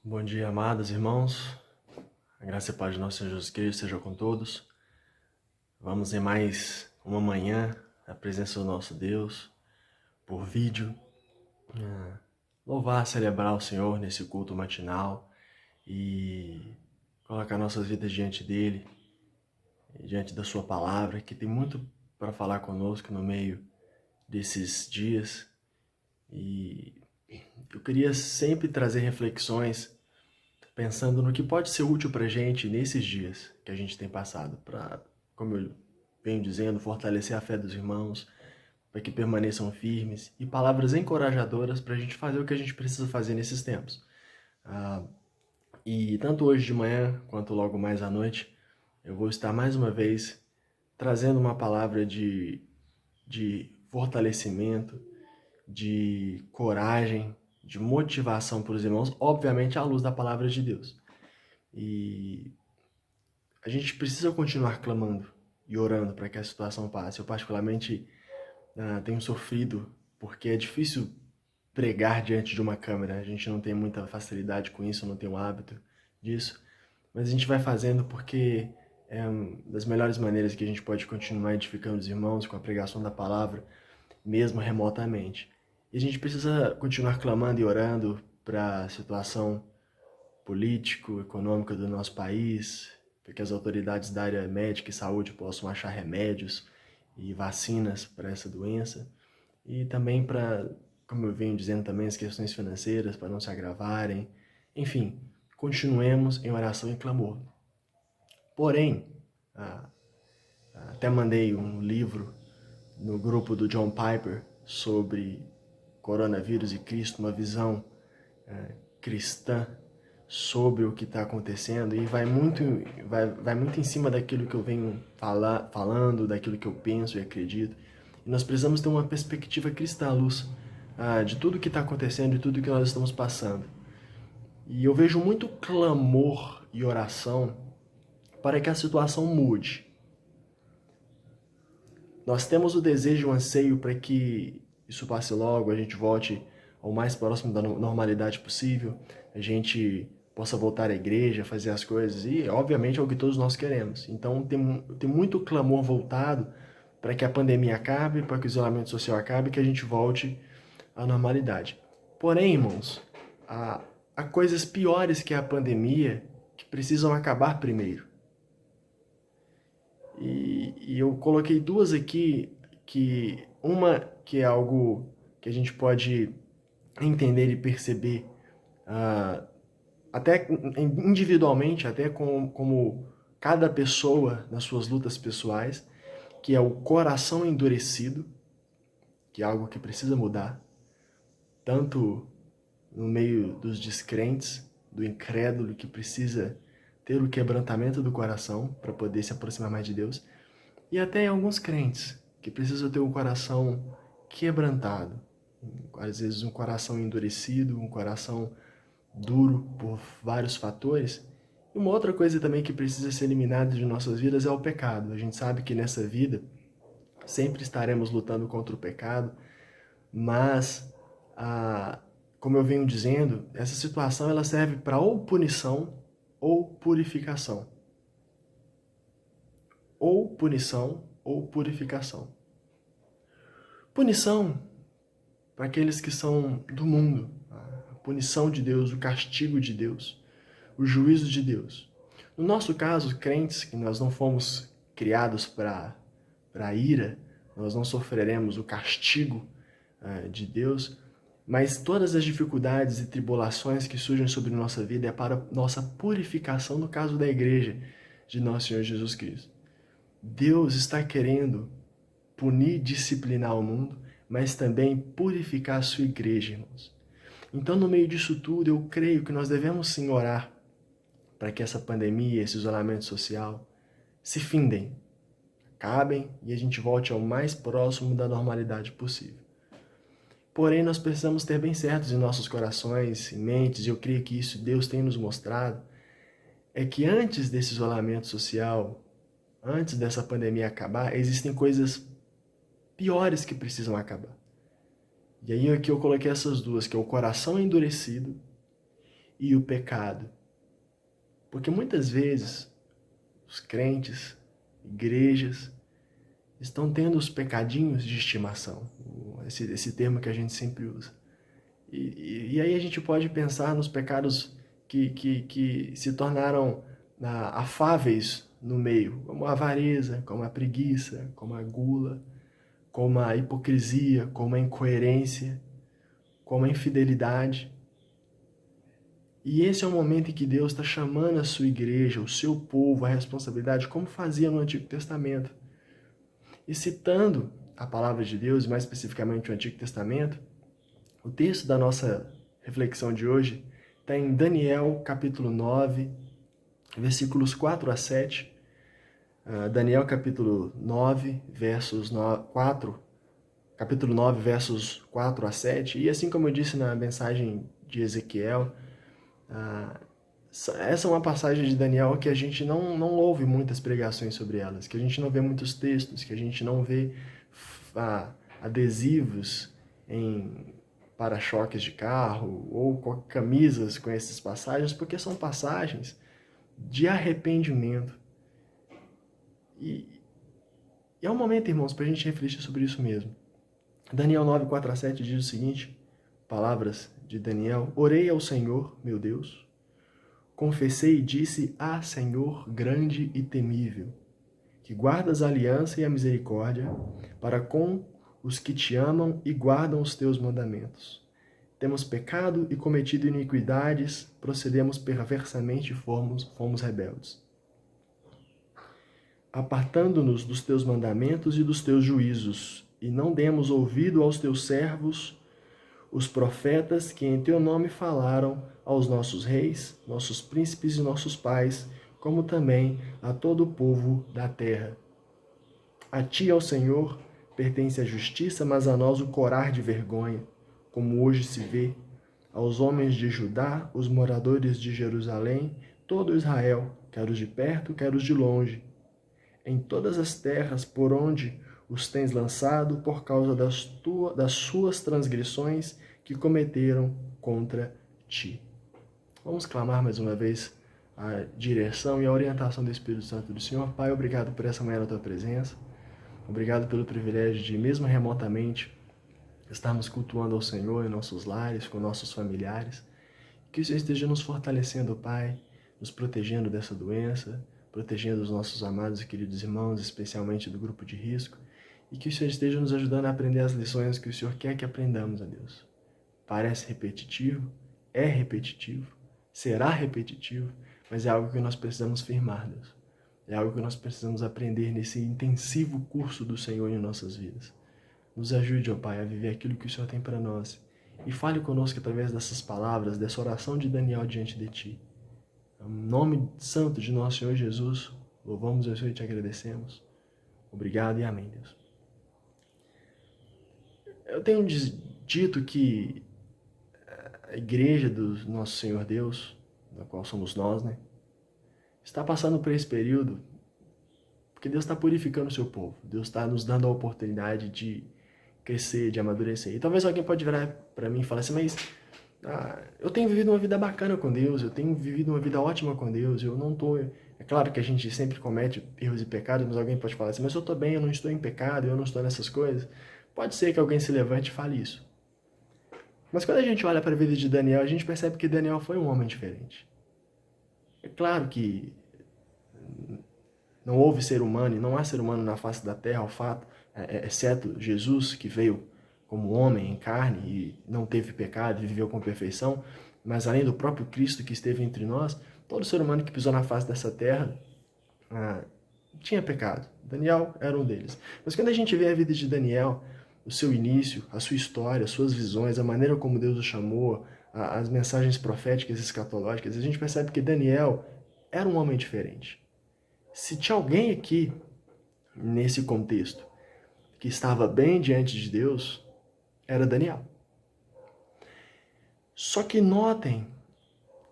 Bom dia, amados irmãos. A graça e a paz de nosso Senhor Jesus Cristo seja com todos. Vamos em mais uma manhã na presença do nosso Deus, por vídeo, louvar, celebrar o Senhor nesse culto matinal e colocar nossas vidas diante dEle, diante da Sua palavra, que tem muito para falar conosco no meio desses dias. E eu queria sempre trazer reflexões pensando no que pode ser útil para a gente nesses dias que a gente tem passado, para, como eu venho dizendo, fortalecer a fé dos irmãos, para que permaneçam firmes, e palavras encorajadoras para a gente fazer o que a gente precisa fazer nesses tempos. E tanto hoje de manhã, quanto logo mais à noite, eu vou estar mais uma vez trazendo uma palavra de fortalecimento, de coragem, de motivação para os irmãos, obviamente à luz da palavra de Deus. E a gente precisa continuar clamando e orando para que a situação passe. Eu particularmente tenho sofrido porque é difícil pregar diante de uma câmera. A gente não tem muita facilidade com isso, não tem o hábito disso. Mas a gente vai fazendo porque é uma das melhores maneiras que a gente pode continuar edificando os irmãos com a pregação da palavra, mesmo remotamente. E a gente precisa continuar clamando e orando para a situação político-econômica do nosso país, para que as autoridades da área médica e saúde possam achar remédios e vacinas para essa doença. E também para, como eu venho dizendo também, as questões financeiras, para não se agravarem. Enfim, continuemos em oração e clamor. Porém, até mandei um livro no grupo do John Piper sobre coronavírus e Cristo, uma visão cristã sobre o que está acontecendo, e vai muito em cima daquilo que eu venho falando, daquilo que eu penso e acredito. E nós precisamos ter uma perspectiva cristã à luz de tudo que está acontecendo e tudo que nós estamos passando. E eu vejo muito clamor e oração para que a situação mude. Nós temos o desejo e o anseio para que isso passe logo, a gente volte ao mais próximo da normalidade possível, a gente possa voltar à igreja, fazer as coisas, e obviamente é o que todos nós queremos. Então tem muito clamor voltado para que a pandemia acabe, para que o isolamento social acabe, que a gente volte à normalidade. Porém, irmãos, há coisas piores que a pandemia que precisam acabar primeiro. E eu coloquei duas aqui, que uma que é algo que a gente pode entender e perceber até individualmente, até como cada pessoa nas suas lutas pessoais, que é o coração endurecido, que é algo que precisa mudar, tanto no meio dos descrentes, do incrédulo que precisa ter o quebrantamento do coração para poder se aproximar mais de Deus, e até em alguns crentes que precisam ter um coração quebrantado, às vezes um coração endurecido, um coração duro por vários fatores. E uma outra coisa também que precisa ser eliminada de nossas vidas é o pecado. A gente sabe que nessa vida sempre estaremos lutando contra o pecado, mas, como eu venho dizendo, essa situação ela serve para ou punição ou purificação. Ou punição ou purificação. Punição para aqueles que são do mundo, a punição de Deus, o castigo de Deus, o juízo de Deus. No nosso caso, crentes, que nós não fomos criados para a ira, nós não sofreremos o castigo de Deus, mas todas as dificuldades e tribulações que surgem sobre nossa vida é para nossa purificação, no caso da igreja de nosso Senhor Jesus Cristo. Deus está querendo punir, disciplinar o mundo, mas também purificar a sua igreja, irmãos. Então, no meio disso tudo, eu creio que nós devemos sim orar para que essa pandemia, esse isolamento social, se findem, acabem e a gente volte ao mais próximo da normalidade possível. Porém, nós precisamos ter bem certos em nossos corações, em mentes, e eu creio que isso Deus tem nos mostrado, é que antes desse isolamento social, antes dessa pandemia acabar, existem coisas piores que precisam acabar. E aí aqui eu coloquei essas duas, que é o coração endurecido e o pecado. Porque muitas vezes os crentes, igrejas, estão tendo os pecadinhos de estimação, esse termo que a gente sempre usa. E aí a gente pode pensar nos pecados que se tornaram afáveis no meio, como a avareza, como a preguiça, como a gula, como a hipocrisia, como a incoerência, como a infidelidade. E esse é o momento em que Deus está chamando a sua igreja, o seu povo, a responsabilidade, como fazia no Antigo Testamento. E citando a palavra de Deus, mais especificamente o Antigo Testamento, o texto da nossa reflexão de hoje está em Daniel, capítulo 9, versículos 4 a 7. Daniel, capítulo 9, capítulo 9, versos 4 a 7. E assim como eu disse na mensagem de Ezequiel, essa é uma passagem de Daniel que a gente não ouve muitas pregações sobre elas, que a gente não vê muitos textos, que a gente não vê adesivos em para-choques de carro ou camisas com essas passagens, porque são passagens de arrependimento. E é um momento, irmãos, para a gente refletir sobre isso mesmo. Daniel 9, 4 a 7 diz o seguinte, palavras de Daniel: Orei ao Senhor, meu Deus, confessei e disse: Senhor grande e temível, que guardas a aliança e a misericórdia para com os que te amam e guardam os teus mandamentos. Temos pecado e cometido iniquidades, procedemos perversamente e fomos rebeldes. Apartando-nos dos teus mandamentos e dos teus juízos, e não demos ouvido aos teus servos, os profetas que em teu nome falaram aos nossos reis, nossos príncipes e nossos pais, como também a todo o povo da terra. A ti, ao Senhor, pertence a justiça, mas a nós o corar de vergonha, como hoje se vê, aos homens de Judá, os moradores de Jerusalém, todo Israel, quer os de perto, quer os de longe, em todas as terras por onde os tens lançado por causa das suas transgressões que cometeram contra ti. Vamos clamar mais uma vez a direção e a orientação do Espírito Santo do Senhor. Pai, obrigado por essa manhã na tua presença. Obrigado pelo privilégio de, mesmo remotamente, estarmos cultuando ao Senhor em nossos lares, com nossos familiares. Que o Senhor esteja nos fortalecendo, Pai, nos protegendo dessa doença, protegendo os nossos amados e queridos irmãos, especialmente do grupo de risco, e que o Senhor esteja nos ajudando a aprender as lições que o Senhor quer que aprendamos, a Deus. Parece repetitivo, é repetitivo, será repetitivo, mas é algo que nós precisamos firmar, Deus. É algo que nós precisamos aprender nesse intensivo curso do Senhor em nossas vidas. Nos ajude, ó Pai, a viver aquilo que o Senhor tem para nós. E fale conosco através dessas palavras, dessa oração de Daniel diante de Ti. Em nome santo de nosso Senhor Jesus, louvamos o Senhor e te agradecemos. Obrigado e amém, Deus. Eu tenho dito que a igreja do nosso Senhor Deus, da qual somos nós, né, está passando por esse período porque Deus está purificando o seu povo. Deus está nos dando a oportunidade de crescer, de amadurecer. E talvez alguém pode virar para mim e falar assim, mas eu tenho vivido uma vida bacana com Deus, eu tenho vivido uma vida ótima com Deus, eu não estou... É claro que a gente sempre comete erros e pecados, mas alguém pode falar assim, mas eu estou bem, eu não estou em pecado, eu não estou nessas coisas. Pode ser que alguém se levante e fale isso. Mas quando a gente olha para a vida de Daniel, a gente percebe que Daniel foi um homem diferente. É claro que não houve ser humano, e não há ser humano na face da terra, ao fato, exceto Jesus, que veio como homem em carne e não teve pecado e viveu com perfeição, mas além do próprio Cristo que esteve entre nós, todo ser humano que pisou na face dessa terra tinha pecado. Daniel era um deles. Mas quando a gente vê a vida de Daniel, o seu início, a sua história, as suas visões, a maneira como Deus o chamou, as mensagens proféticas e escatológicas, a gente percebe que Daniel era um homem diferente. Se tinha alguém aqui, nesse contexto, que estava bem diante de Deus, era Daniel. Só que notem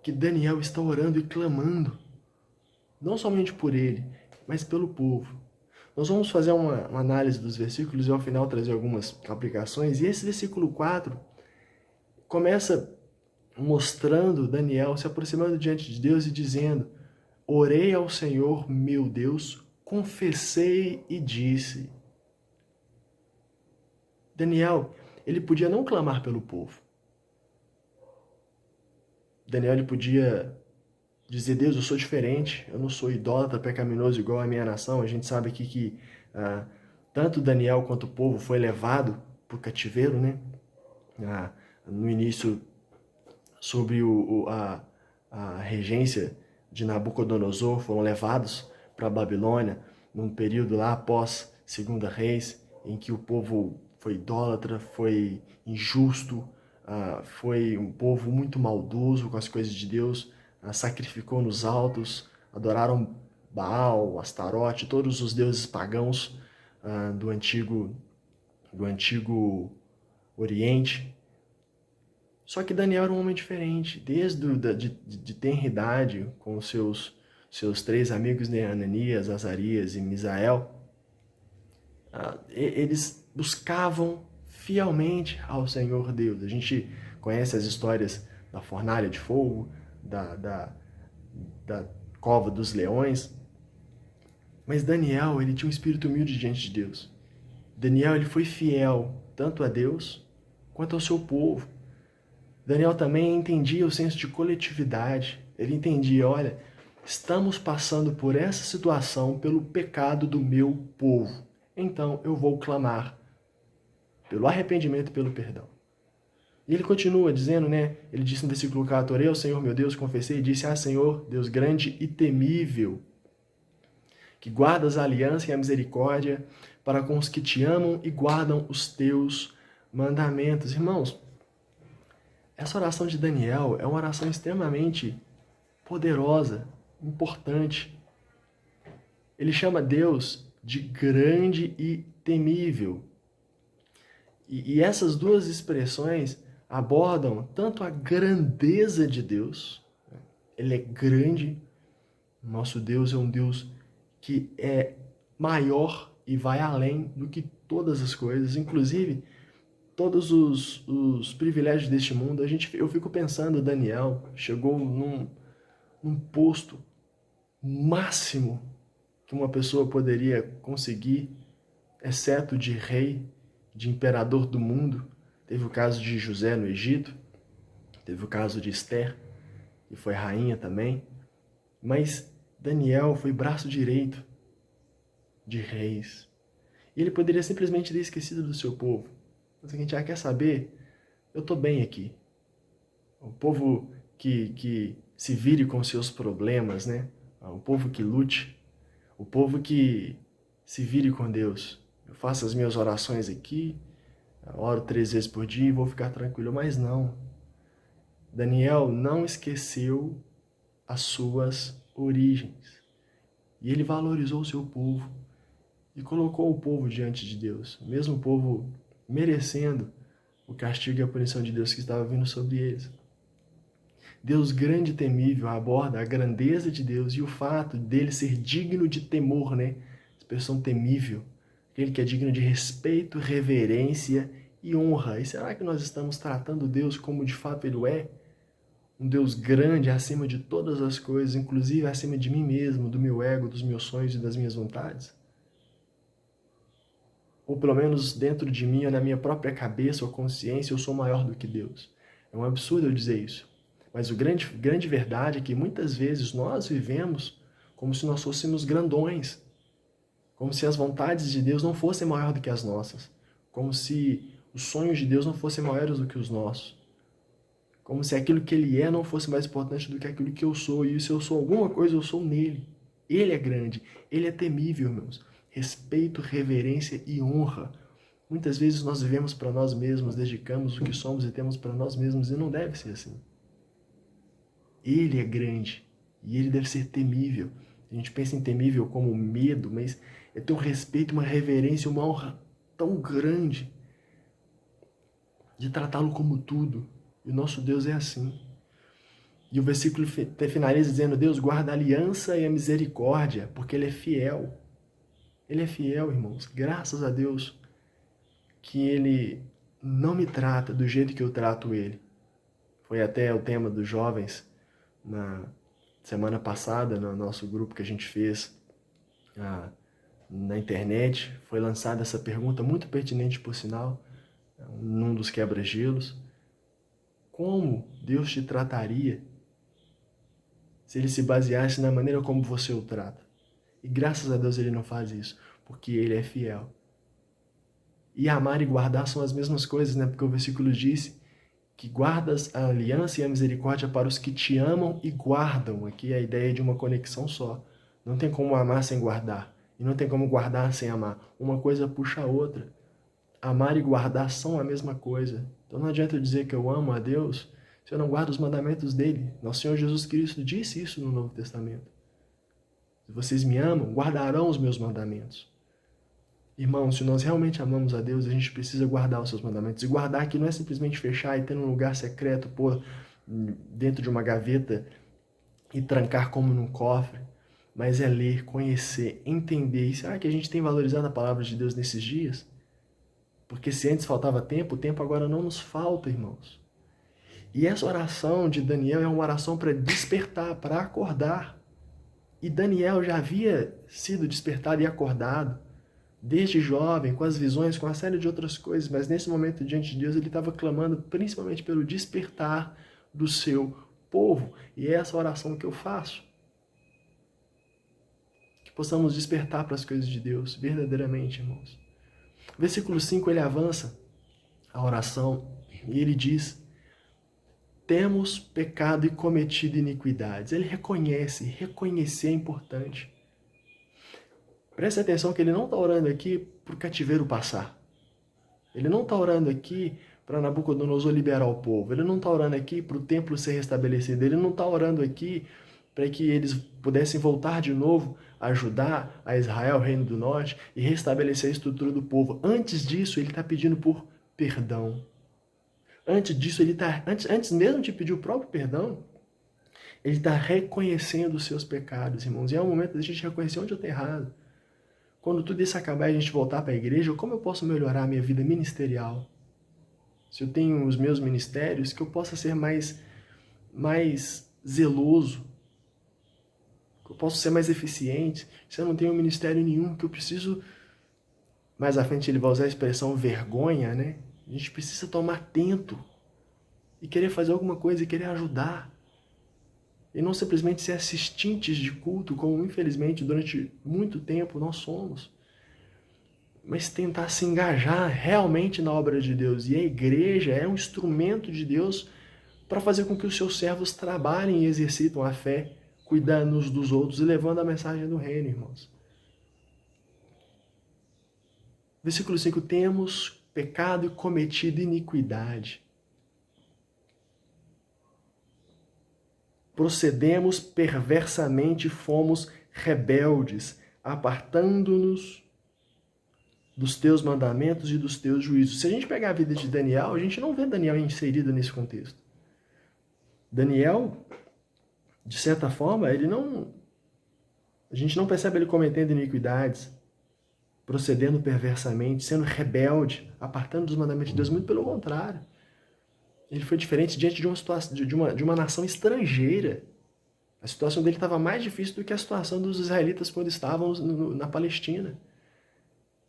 que Daniel está orando e clamando, não somente por ele, mas pelo povo. Nós vamos fazer uma análise dos versículos e ao final trazer algumas aplicações. E esse versículo 4 começa mostrando Daniel se aproximando diante de Deus e dizendo: orei ao Senhor meu Deus, confessei e disse. Daniel, ele podia não clamar pelo povo. Daniel, ele podia dizer: Deus, eu sou diferente, eu não sou idólatra, pecaminoso igual a minha nação. A gente sabe aqui que tanto Daniel quanto o povo foi levado para o cativeiro, né? No início, sobre a regência de Nabucodonosor, foram levados para a Babilônia, num período lá após Segunda Reis, em que o povo foi idólatra, foi injusto, foi um povo muito maldoso com as coisas de Deus, sacrificou nos altos, adoraram Baal, Astarote, todos os deuses pagãos do antigo Oriente. Só que Daniel era um homem diferente, desde de tenra idade, com os seus 3 amigos, né, Ananias, Azarias e Misael. Eles buscavam fielmente ao Senhor Deus. A gente conhece as histórias da fornalha de fogo, da cova dos leões, mas Daniel, ele tinha um espírito humilde diante de Deus. Daniel, ele foi fiel tanto a Deus quanto ao seu povo. Daniel também entendia o senso de coletividade. Ele entendia: olha, estamos passando por essa situação pelo pecado do meu povo. Então eu vou clamar pelo arrependimento e pelo perdão. E ele continua dizendo, né? Ele disse no versículo 4: orei ao Senhor meu Deus, confessei e disse: Senhor, Deus grande e temível, que guardas a aliança e a misericórdia para com os que te amam e guardam os teus mandamentos. Irmãos, essa oração de Daniel é uma oração extremamente poderosa, importante. Ele chama Deus de grande e temível. E essas duas expressões abordam tanto a grandeza de Deus, ele é grande, nosso Deus é um Deus que é maior e vai além do que todas as coisas, inclusive todos os privilégios deste mundo. Eu fico pensando, Daniel chegou num posto máximo que uma pessoa poderia conseguir, exceto de rei, de imperador do mundo. Teve o caso de José no Egito, teve o caso de Esther, que foi rainha também, mas Daniel foi braço direito de reis. E ele poderia simplesmente ter esquecido do seu povo. Mas a gente já quer saber, eu estou bem aqui. O povo que se vire com seus problemas, né? O povo que lute, o povo que se vire com Deus. Eu faço as minhas orações aqui, oro 3 vezes por dia e vou ficar tranquilo. Mas não. Daniel não esqueceu as suas origens. E ele valorizou o seu povo e colocou o povo diante de Deus, mesmo o povo merecendo o castigo e a punição de Deus que estava vindo sobre eles. Deus grande e temível aborda a grandeza de Deus e o fato dele ser digno de temor, né? Expressão temível. Aquele que é digno de respeito, reverência e honra. E será que nós estamos tratando Deus como de fato Ele é? Um Deus grande acima de todas as coisas, inclusive acima de mim mesmo, do meu ego, dos meus sonhos e das minhas vontades? Ou pelo menos dentro de mim, ou na minha própria cabeça ou consciência, eu sou maior do que Deus. É um absurdo eu dizer isso. Mas a grande verdade é que muitas vezes nós vivemos como se nós fôssemos grandões. Como se as vontades de Deus não fossem maiores do que as nossas. Como se os sonhos de Deus não fossem maiores do que os nossos. Como se aquilo que Ele é não fosse mais importante do que aquilo que eu sou. E se eu sou alguma coisa, eu sou nele. Ele é grande. Ele é temível, irmãos. Respeito, reverência e honra. Muitas vezes nós vivemos para nós mesmos, dedicamos o que somos e temos para nós mesmos, e não deve ser assim. Ele é grande e ele deve ser temível. A gente pensa em temível como medo, mas é ter um respeito, uma reverência, uma honra tão grande de tratá-lo como tudo. E o nosso Deus é assim. E o versículo finaliza dizendo: Deus guarda a aliança e a misericórdia, porque Ele é fiel. Ele é fiel, irmãos. Graças a Deus que Ele não me trata do jeito que eu trato Ele. Foi até o tema dos jovens na semana passada, no nosso grupo que a gente fez na internet. Foi lançada essa pergunta, muito pertinente por sinal, num dos quebra-gelos. Como Deus te trataria se Ele se baseasse na maneira como você o trata? E graças a Deus Ele não faz isso, porque Ele é fiel. E amar e guardar são as mesmas coisas, né? Porque o versículo diz que guardas a aliança e a misericórdia para os que te amam e guardam. Aqui é a ideia de uma conexão só. Não tem como amar sem guardar. E não tem como guardar sem amar. Uma coisa puxa a outra. Amar e guardar são a mesma coisa. Então não adianta eu dizer que eu amo a Deus se eu não guardo os mandamentos dele. Nosso Senhor Jesus Cristo disse isso no Novo Testamento. Se vocês me amam, guardarão os meus mandamentos. Irmãos, se nós realmente amamos a Deus, a gente precisa guardar os seus mandamentos. E guardar aqui não é simplesmente fechar e ter um lugar secreto, pôr dentro de uma gaveta e trancar como num cofre. Mas é ler, conhecer, entender. E será que a gente tem valorizado a palavra de Deus nesses dias? Porque se antes faltava tempo, o tempo agora não nos falta, irmãos. E essa oração de Daniel é uma oração para despertar, para acordar. E Daniel já havia sido despertado e acordado desde jovem, com as visões, com uma série de outras coisas, mas nesse momento diante de Deus ele estava clamando principalmente pelo despertar do seu povo. E é essa oração que eu faço. Que possamos despertar para as coisas de Deus, verdadeiramente, irmãos. Versículo 5, ele avança a oração e ele diz: temos pecado e cometido iniquidades. Ele reconhece, reconhecer é importante. Preste atenção que ele não está orando aqui para o cativeiro passar. Ele não está orando aqui para Nabucodonosor liberar o povo. Ele não está orando aqui para o templo ser restabelecido. Ele não está orando aqui para que eles pudessem voltar de novo a ajudar a Israel, o reino do norte, e restabelecer a estrutura do povo. Antes disso, ele está pedindo por perdão. Antes disso, antes mesmo de pedir o próprio perdão, ele está reconhecendo os seus pecados, irmãos. E é o momento da gente reconhecer onde eu estou errado. Quando tudo isso acabar e a gente voltar para a igreja, como eu posso melhorar a minha vida ministerial? Se eu tenho os meus ministérios, que eu possa ser mais zeloso, que eu possa ser mais eficiente. Se eu não tenho ministério nenhum, que eu preciso... Mais à frente ele vai usar a expressão vergonha, né? A gente precisa tomar atento e querer fazer alguma coisa e querer ajudar. E não simplesmente ser assistentes de culto, como infelizmente durante muito tempo nós somos. Mas tentar se engajar realmente na obra de Deus. E a igreja é um instrumento de Deus para fazer com que os seus servos trabalhem e exercitam a fé, cuidando uns dos outros e levando a mensagem do reino, irmãos. Versículo 5, temos pecado e cometido iniquidade. Procedemos perversamente, fomos rebeldes, apartando-nos dos teus mandamentos e dos teus juízos. Se a gente pegar a vida de Daniel, a gente não vê Daniel inserido nesse contexto. Daniel, de certa forma, a gente não percebe ele cometendo iniquidades, procedendo perversamente, sendo rebelde, apartando dos mandamentos de Deus, muito pelo contrário. Ele foi diferente diante de uma situação, de uma nação estrangeira. A situação dele estava mais difícil do que a situação dos israelitas quando estavam na Palestina.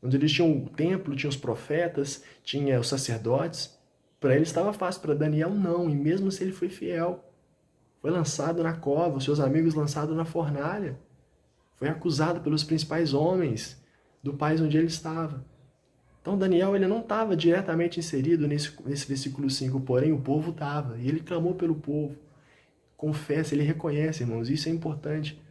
Onde eles tinham o templo, tinham os profetas, tinha os sacerdotes. Para ele estava fácil, para Daniel não. E mesmo assim ele foi fiel. Foi lançado na cova, os seus amigos lançados na fornalha. Foi acusado pelos principais homens do país onde ele estava. Então Daniel ele não estava diretamente inserido nesse versículo 5, porém o povo estava, e ele clamou pelo povo. Confessa, ele reconhece, irmãos, isso é importante.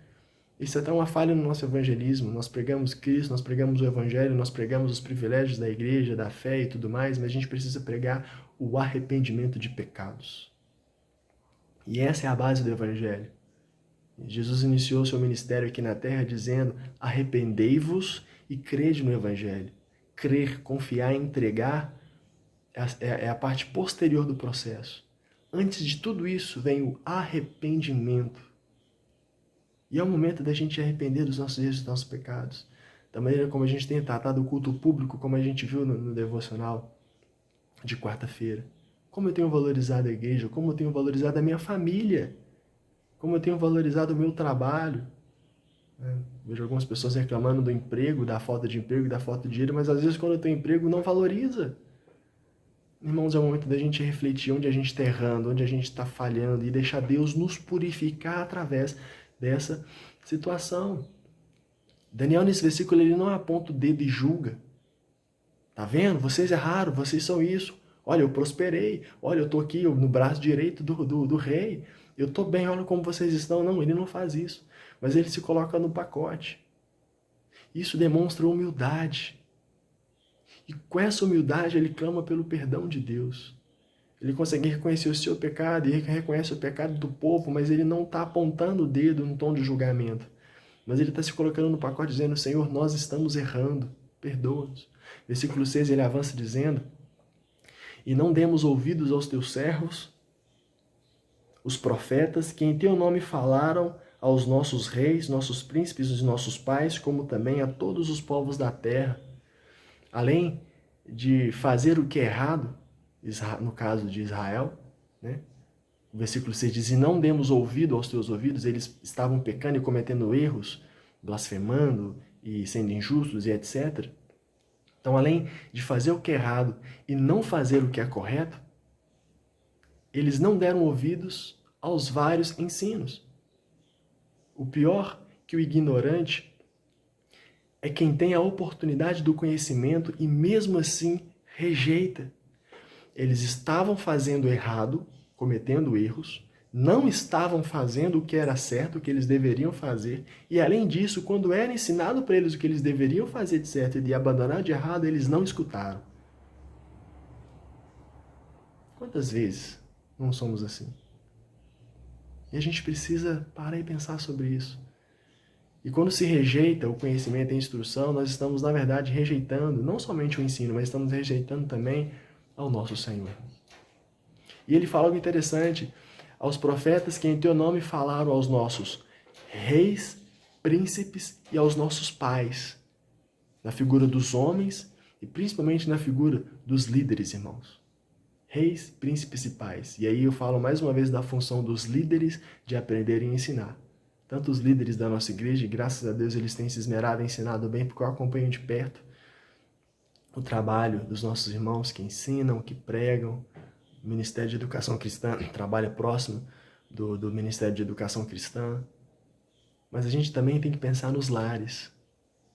Isso é até uma falha no nosso evangelismo. Nós pregamos Cristo, nós pregamos o evangelho, nós pregamos os privilégios da igreja, da fé e tudo mais, mas a gente precisa pregar o arrependimento de pecados. E essa é a base do evangelho. Jesus iniciou seu ministério aqui na terra dizendo: arrependei-vos e crede no evangelho. Crer, confiar, entregar é a parte posterior do processo. Antes de tudo isso vem o arrependimento. E é o momento da gente arrepender dos nossos erros e dos nossos pecados. Da maneira como a gente tem tratado o culto público, como a gente viu no devocional de quarta-feira. Como eu tenho valorizado a igreja, como eu tenho valorizado a minha família, como eu tenho valorizado o meu trabalho. Vejo algumas pessoas reclamando do emprego, da falta de emprego, da falta de dinheiro, mas às vezes quando eu tenho emprego não valoriza. Irmãos, é o momento da gente refletir onde a gente está errando, onde a gente está falhando e deixar Deus nos purificar através dessa situação. Daniel, nesse versículo, ele não aponta o dedo e julga. Tá vendo? Vocês erraram, vocês são isso. Olha, eu prosperei. Olha, eu estou aqui no braço direito do rei. Eu estou bem, olha como vocês estão. Não, ele não faz isso. Mas ele se coloca no pacote. Isso demonstra humildade. E com essa humildade ele clama pelo perdão de Deus. Ele consegue reconhecer o seu pecado e reconhece o pecado do povo, mas ele não está apontando o dedo num tom de julgamento. Mas ele está se colocando no pacote dizendo, Senhor, nós estamos errando, perdoa-nos. Versículo 6, ele avança dizendo, e não demos ouvidos aos teus servos, os profetas, que em teu nome falaram aos nossos reis, nossos príncipes e nossos pais, como também a todos os povos da terra. Além de fazer o que é errado, no caso de Israel, né? O versículo 6 diz, e não demos ouvido aos teus ouvidos, eles estavam pecando e cometendo erros, blasfemando e sendo injustos e etc. Então, além de fazer o que é errado e não fazer o que é correto, eles não deram ouvidos aos vários ensinos. O pior que o ignorante é quem tem a oportunidade do conhecimento e mesmo assim rejeita. Eles estavam fazendo errado, cometendo erros, não estavam fazendo o que era certo, o que eles deveriam fazer, e além disso, quando era ensinado para eles o que eles deveriam fazer de certo e de abandonar de errado, eles não escutaram. Quantas vezes não somos assim? E a gente precisa parar e pensar sobre isso. E quando se rejeita o conhecimento e a instrução, nós estamos, na verdade, rejeitando não somente o ensino, mas estamos rejeitando também ao nosso Senhor. E ele fala algo interessante, aos profetas que em teu nome falaram aos nossos reis, príncipes e aos nossos pais, na figura dos homens e principalmente na figura dos líderes, irmãos. Reis, príncipes e pais. E aí eu falo mais uma vez da função dos líderes de aprender e ensinar. Tanto os líderes da nossa igreja, e graças a Deus eles têm se esmerado e ensinado bem, porque eu acompanho de perto o trabalho dos nossos irmãos que ensinam, que pregam. O Ministério de Educação Cristã trabalha próximo do Ministério de Educação Cristã. Mas a gente também tem que pensar nos lares.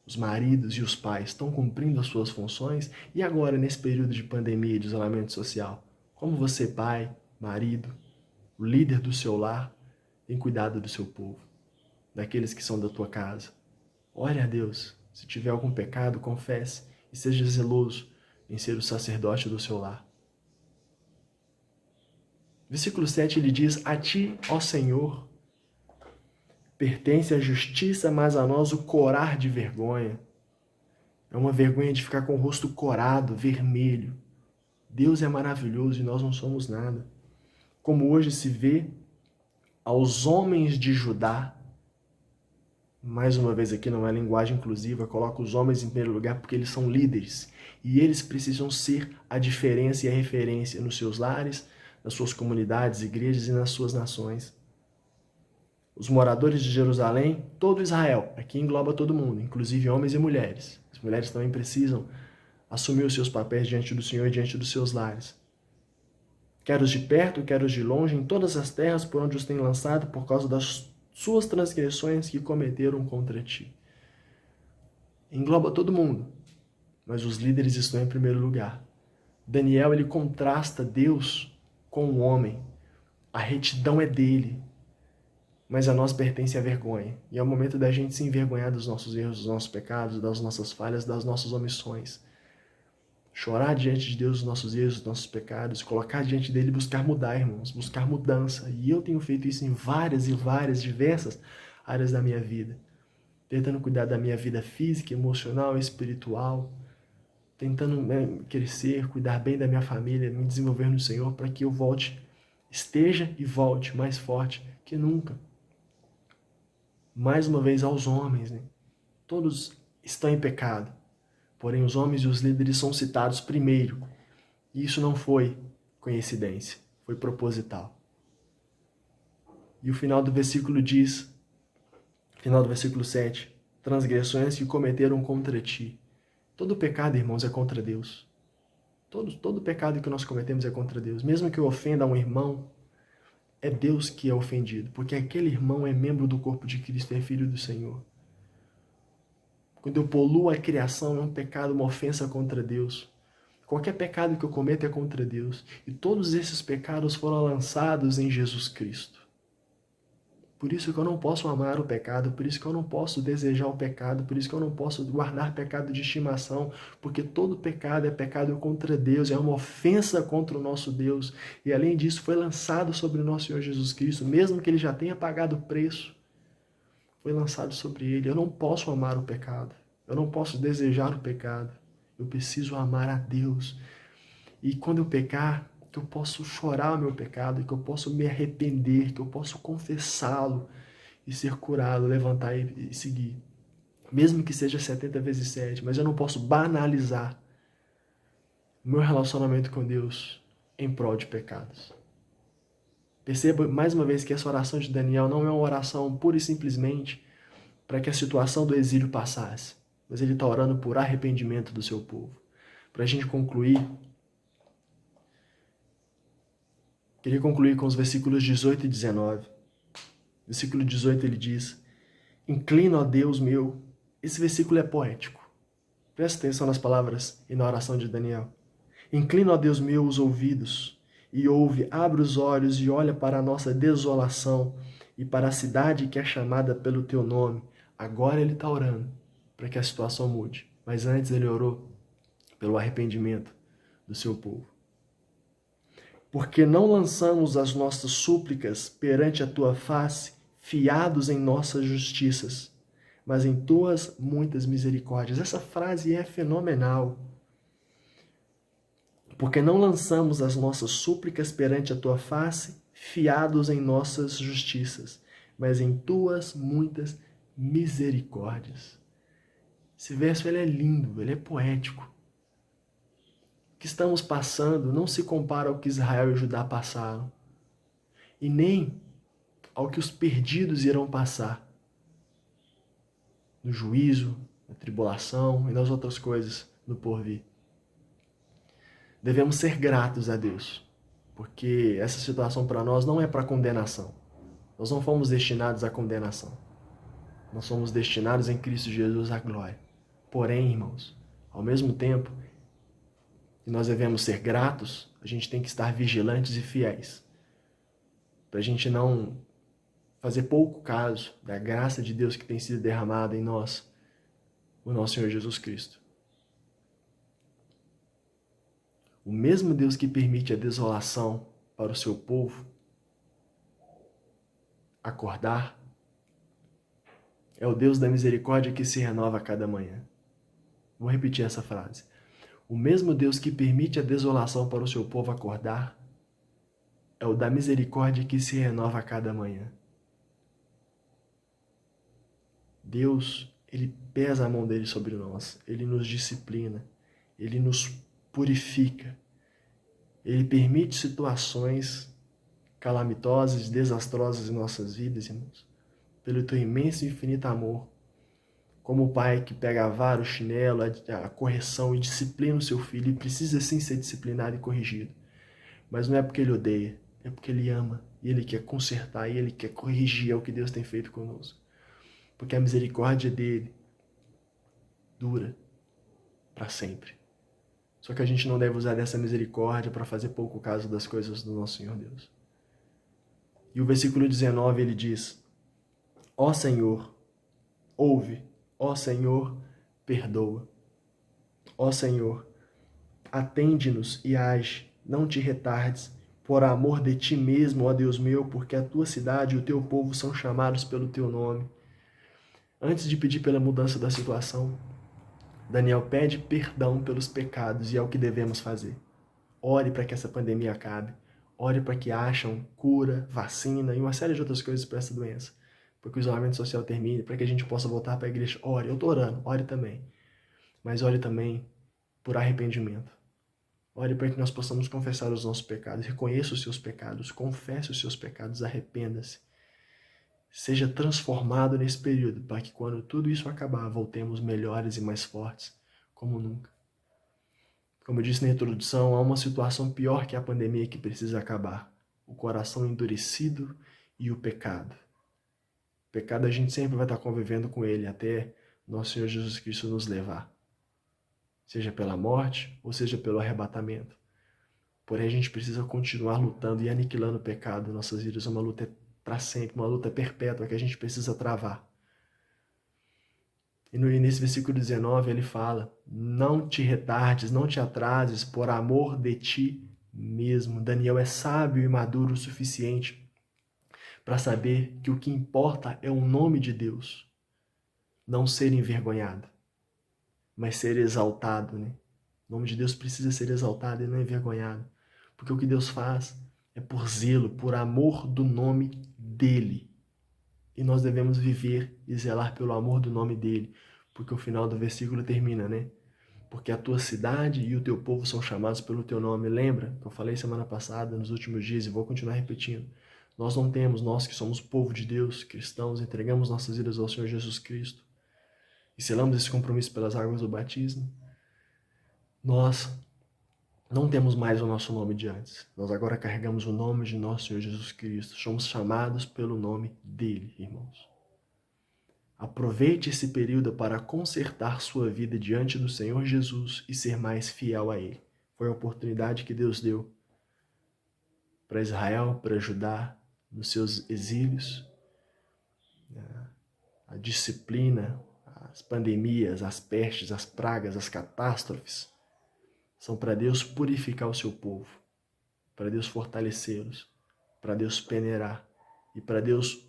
Os maridos e os pais estão cumprindo as suas funções? E agora, nesse período de pandemia e de isolamento social? Como você, pai, marido, o líder do seu lar, tem cuidado do seu povo, daqueles que são da tua casa? Ore a Deus. Se tiver algum pecado, confesse e seja zeloso em ser o sacerdote do seu lar. Versículo 7, ele diz, a ti, ó Senhor, pertence a justiça, mas a nós o corar de vergonha. É uma vergonha de ficar com o rosto corado, vermelho. Deus é maravilhoso e nós não somos nada. Como hoje se vê aos homens de Judá, mais uma vez aqui não é linguagem inclusiva, coloca os homens em primeiro lugar porque eles são líderes. E eles precisam ser a diferença e a referência nos seus lares, nas suas comunidades, igrejas e nas suas nações. Os moradores de Jerusalém, todo Israel, aqui engloba todo mundo, inclusive homens e mulheres. As mulheres também precisam assumir os seus papéis diante do Senhor e diante dos seus lares. Quer os de perto, quer os de longe, em todas as terras por onde os tem lançado, por causa das suas transgressões que cometeram contra ti. Engloba todo mundo, mas os líderes estão em primeiro lugar. Daniel, ele contrasta Deus com o homem. A retidão é dele, mas a nós pertence a vergonha. E é o momento da gente se envergonhar dos nossos erros, dos nossos pecados, das nossas falhas, das nossas omissões. Chorar diante de Deus os nossos erros, os nossos pecados, colocar diante dele e buscar mudar, irmãos, buscar mudança. E eu tenho feito isso em várias, diversas áreas da minha vida. Tentando cuidar da minha vida física, emocional, espiritual, tentando crescer, cuidar bem da minha família, me desenvolver no Senhor para que eu esteja e volte mais forte que nunca. Mais uma vez aos homens, né? Todos estão em pecado, porém os homens e os líderes são citados primeiro. E isso não foi coincidência, foi proposital. E o final do versículo diz, final do versículo 7, transgressões que cometeram contra ti. Todo pecado, irmãos, é contra Deus. Todo pecado que nós cometemos é contra Deus. Mesmo que eu ofenda um irmão, é Deus que é ofendido, porque aquele irmão é membro do corpo de Cristo, é filho do Senhor. Quando eu poluo a criação, é um pecado, uma ofensa contra Deus. Qualquer pecado que eu cometo é contra Deus. E todos esses pecados foram lançados em Jesus Cristo. Por isso que eu não posso amar o pecado, por isso que eu não posso desejar o pecado, por isso que eu não posso guardar pecado de estimação, porque todo pecado é pecado contra Deus, é uma ofensa contra o nosso Deus. E além disso, foi lançado sobre o nosso Senhor Jesus Cristo, mesmo que Ele já tenha pagado o preço, foi lançado sobre Ele. Eu não posso amar o pecado, eu não posso desejar o pecado, eu preciso amar a Deus. E quando eu pecar, que eu posso chorar o meu pecado, que eu posso me arrepender, que eu posso confessá-lo e ser curado, levantar e seguir. Mesmo que seja 70 vezes 7, mas eu não posso banalizar o meu relacionamento com Deus em prol de pecados. Perceba mais uma vez que essa oração de Daniel não é uma oração pura e simplesmente para que a situação do exílio passasse, mas ele está orando por arrependimento do seu povo. Para a gente concluir, queria concluir com os versículos 18 e 19. Versículo 18 ele diz: Inclina, ó Deus meu. Esse versículo é poético. Presta atenção nas palavras e na oração de Daniel. Inclina, ó Deus meu, os ouvidos e ouve, abre os olhos e olha para a nossa desolação e para a cidade que é chamada pelo teu nome. Agora ele está orando para que a situação mude. Mas antes ele orou pelo arrependimento do seu povo. Porque não lançamos as nossas súplicas perante a tua face, fiados em nossas justiças, mas em tuas muitas misericórdias. Essa frase é fenomenal. Porque não lançamos as nossas súplicas perante a tua face, fiados em nossas justiças, mas em tuas muitas misericórdias. Esse verso ele é lindo, ele é poético. O que estamos passando não se compara ao que Israel e Judá passaram, e nem ao que os perdidos irão passar no juízo, na tribulação e nas outras coisas no porvir. Devemos ser gratos a Deus, porque essa situação para nós não é para condenação. Nós não fomos destinados à condenação. Nós somos destinados em Cristo Jesus à glória. Porém, irmãos, ao mesmo tempo que nós devemos ser gratos, a gente tem que estar vigilantes e fiéis, para a gente não fazer pouco caso da graça de Deus que tem sido derramada em nós, o nosso Senhor Jesus Cristo. O mesmo Deus que permite a desolação para o seu povo acordar, é o Deus da misericórdia que se renova a cada manhã. Vou repetir essa frase. O mesmo Deus que permite a desolação para o seu povo acordar, é o da misericórdia que se renova a cada manhã. Deus, Ele pesa a mão dele sobre nós, Ele nos disciplina, Ele nos purifica, Ele permite situações calamitosas, desastrosas em nossas vidas, irmãos, pelo teu imenso e infinito amor, como o pai que pega a vara, o chinelo, a correção e disciplina o seu filho, e precisa sim ser disciplinado e corrigido, mas não é porque ele odeia, é porque ele ama, e ele quer consertar, e ele quer corrigir, é o que Deus tem feito conosco. Porque a misericórdia dele dura para sempre. Só que a gente não deve usar dessa misericórdia para fazer pouco caso das coisas do nosso Senhor Deus. E o versículo 19 ele diz: Ó Senhor, ouve, ó Senhor, perdoa. Ó Senhor, atende-nos e age, não te retardes, por amor de ti mesmo, ó Deus meu, porque a tua cidade e o teu povo são chamados pelo teu nome. Antes de pedir pela mudança da situação, Daniel pede perdão pelos pecados e é o que devemos fazer. Ore para que essa pandemia acabe. Ore para que acham cura, vacina e uma série de outras coisas para essa doença. Para que o isolamento social termine, para que a gente possa voltar para a igreja. Ore, eu estou orando, ore também. Mas ore também por arrependimento. Ore para que nós possamos confessar os nossos pecados. Reconheça os seus pecados, confesse os seus pecados, arrependa-se. Seja transformado nesse período, para que quando tudo isso acabar, voltemos melhores e mais fortes, como nunca. Como eu disse na introdução, há uma situação pior que a pandemia que precisa acabar. O coração endurecido e o pecado. O pecado a gente sempre vai estar convivendo com ele até nosso Senhor Jesus Cristo nos levar. Seja pela morte ou seja pelo arrebatamento. Porém, a gente precisa continuar lutando e aniquilando o pecado em nossas vidas. É uma luta para sempre, uma luta perpétua que a gente precisa travar. E nesse versículo 19 ele fala: não te retardes, não te atrases por amor de ti mesmo. Daniel é sábio e maduro o suficiente para saber que o que importa é o nome de Deus. Não ser envergonhado, mas ser exaltado, né? O nome de Deus precisa ser exaltado e não envergonhado. Porque o que Deus faz é por zelo, por amor do nome dele. E nós devemos viver e zelar pelo amor do nome dele. Porque o final do versículo termina, né? Porque a tua cidade e o teu povo são chamados pelo teu nome. Lembra que eu falei semana passada, nos últimos dias, e vou continuar repetindo. Nós não temos, nós que somos povo de Deus, cristãos, entregamos nossas vidas ao Senhor Jesus Cristo e selamos esse compromisso pelas águas do batismo. Nós não temos mais o nosso nome de antes. Nós agora carregamos o nome de nosso Senhor Jesus Cristo. Somos chamados pelo nome dele, irmãos. Aproveite esse período para consertar sua vida diante do Senhor Jesus e ser mais fiel a ele. Foi a oportunidade que Deus deu para Israel, para Judá, nos seus exílios. A disciplina, as pandemias, as pestes, as pragas, as catástrofes são para Deus purificar o seu povo, para Deus fortalecê-los, para Deus peneirar e para Deus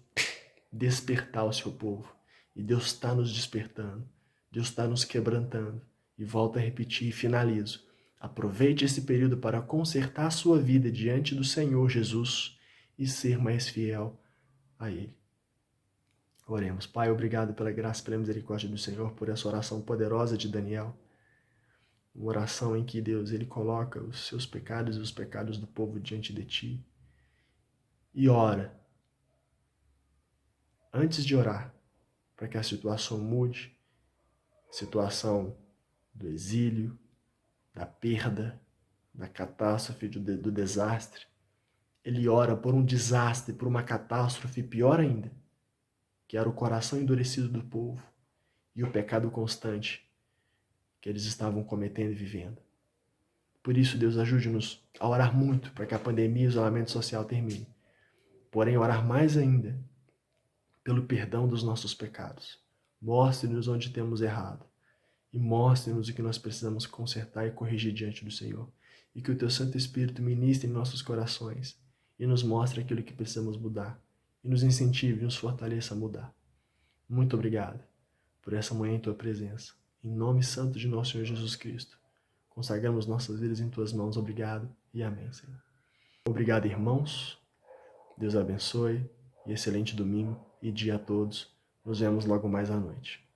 despertar o seu povo. E Deus está nos despertando, Deus está nos quebrantando. E volto a repetir e finalizo. Aproveite esse período para consertar a sua vida diante do Senhor Jesus e ser mais fiel a Ele. Oremos. Pai, obrigado pela graça e pela misericórdia do Senhor, por essa oração poderosa de Daniel. Uma oração em que Deus ele coloca os seus pecados e os pecados do povo diante de Ti. E ora, antes de orar, para que a situação mude, situação do exílio, da perda, da catástrofe, do desastre. Ele ora por um desastre, por uma catástrofe pior ainda, que era o coração endurecido do povo e o pecado constante que eles estavam cometendo e vivendo. Por isso, Deus, ajude-nos a orar muito para que a pandemia e o isolamento social termine. Porém, orar mais ainda pelo perdão dos nossos pecados. Mostre-nos onde temos errado e mostre-nos o que nós precisamos consertar e corrigir diante do Senhor. E que o Teu Santo Espírito ministre em nossos corações e nos mostre aquilo que precisamos mudar e nos incentive e nos fortaleça a mudar. Muito obrigado por essa manhã em Tua presença. Em nome santo de nosso Senhor Jesus Cristo, consagramos nossas vidas em Tuas mãos. Obrigado e amém, Senhor. Obrigado, irmãos. Deus abençoe e excelente domingo e dia a todos. Nos vemos logo mais à noite.